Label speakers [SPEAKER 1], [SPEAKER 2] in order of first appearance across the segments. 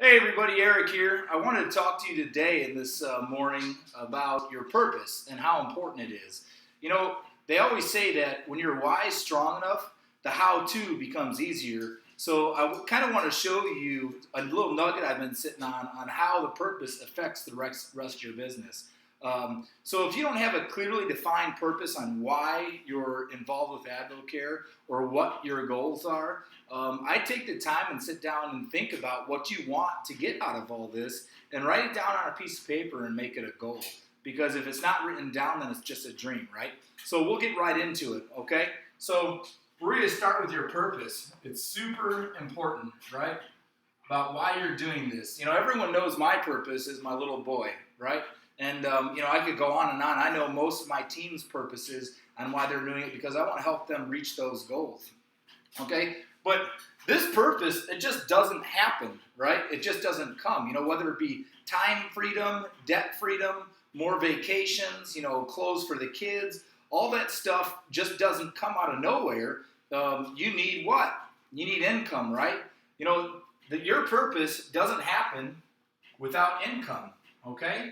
[SPEAKER 1] Hey everybody, Eric here. I wanted to talk to you today in this morning about your purpose and how important it is. You know, they always say that when your why is strong enough, the how-to becomes easier. So I kind of want to show you a little nugget I've been sitting on how the purpose affects the rest of your business. So if you don't have a clearly defined purpose on why you're involved with AdvoCare or what your goals are, I take the time and sit down and think about what you want to get out of all this and write it down on a piece of paper and make it a goal. Because if it's not written down, then it's just a dream, right? So we'll get right into it, okay? So we're going to start with your purpose. It's super important, right? About why you're doing this. You know, everyone knows my purpose is my little boy, right? And, I could go on and on. I know most of my team's purposes and why they're doing it because I want to help them reach those goals, okay? But this purpose, it just doesn't happen, right? It just doesn't come, whether it be time freedom, debt freedom, more vacations, clothes for the kids, all that stuff just doesn't come out of nowhere. You need what? You need income, right? Your purpose doesn't happen without income, okay?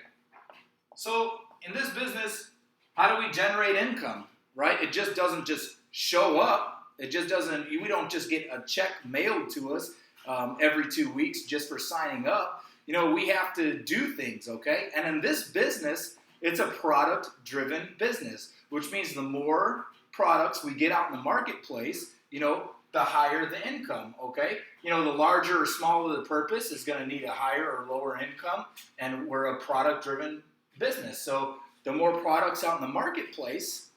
[SPEAKER 1] So in this business, how do we generate income, right? It just doesn't just show up. It just doesn't, we don't just get a check mailed to us every 2 weeks just for signing up. We have to do things, okay? And in this business, it's a product-driven business, which means the more products we get out in the marketplace, the higher the income, okay? The larger or smaller the purpose is going to need a higher or lower income, and we're a product-driven business. So the more products out in the marketplace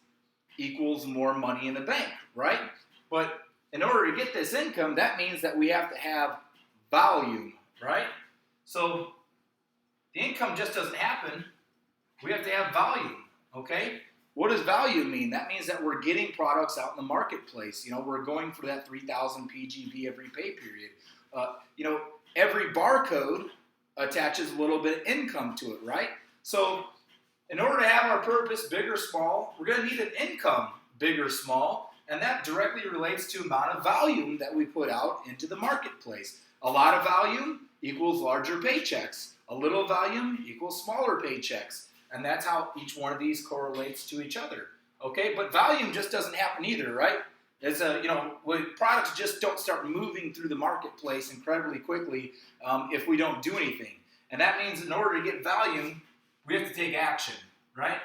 [SPEAKER 1] equals more money in the bank, right? But in order to get this income, that means that we have to have volume, right? So the income just doesn't happen. We have to have volume, okay? What does volume mean? That means that we're getting products out in the marketplace. We're going for that 3,000 PGV every pay period. Every barcode attaches a little bit of income to it, right? So in order to have our purpose, big or small, we're going to need an income, big or small, and that directly relates to amount of volume that we put out into the marketplace. A lot of volume equals larger paychecks. A little volume equals smaller paychecks. And that's how each one of these correlates to each other. Okay, but volume just doesn't happen either, right? It's products just don't start moving through the marketplace incredibly quickly if we don't do anything. And that means in order to get volume, we have to take action, right?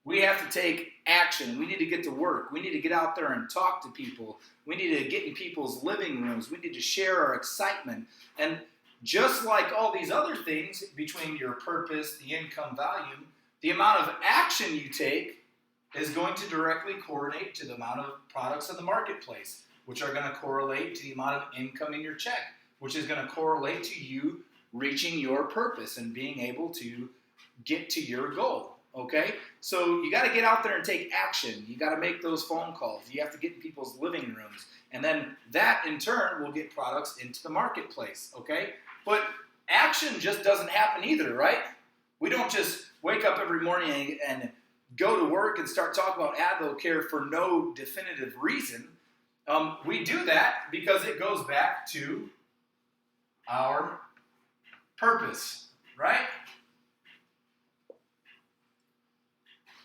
[SPEAKER 1] We have to take action. We need to get to work. We need to get out there and talk to people. We need to get in people's living rooms. We need to share our excitement. And just like all these other things between your purpose, the income value, the amount of action you take is going to directly correlate to the amount of products in the marketplace, which are going to correlate to the amount of income in your check, which is going to correlate to you reaching your purpose and being able to get to your goal, okay? So you got to get out there and take action. You got to make those phone calls. You have to get in people's living rooms. And then that, in turn, will get products into the marketplace, okay? But action just doesn't happen either, right? We don't just wake up every morning and go to work and start talking about AdvoCare for no definitive reason. We do that because it goes back to our purpose, right?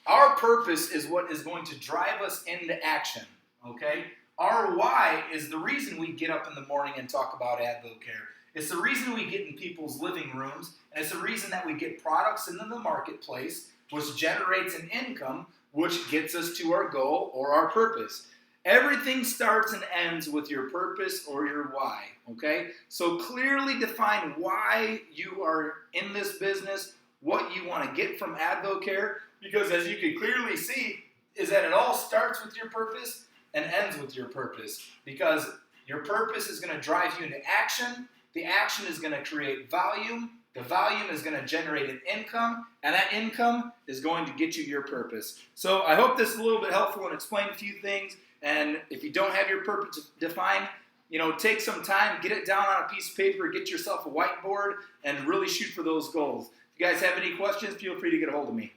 [SPEAKER 1] Our purpose is what is going to drive us into action, okay? Our why is the reason we get up in the morning and talk about AdvoCare. It's the reason we get in people's living rooms, and it's the reason that we get products into the marketplace, which generates an income, which gets us to our goal or our purpose. Everything starts and ends with your purpose or your why, okay? So clearly define why you are in this business, what you want to get from AdvoCare, because as you can clearly see, is that it all starts with your purpose and ends with your purpose, because your purpose is going to drive you into action. The action is going to create volume. The volume is going to generate an income, and that income is going to get you your purpose. So I hope this is a little bit helpful and explain a few things. And if you don't have your purpose defined, take some time, get it down on a piece of paper, get yourself a whiteboard, and really shoot for those goals. If you guys have any questions, feel free to get a hold of me.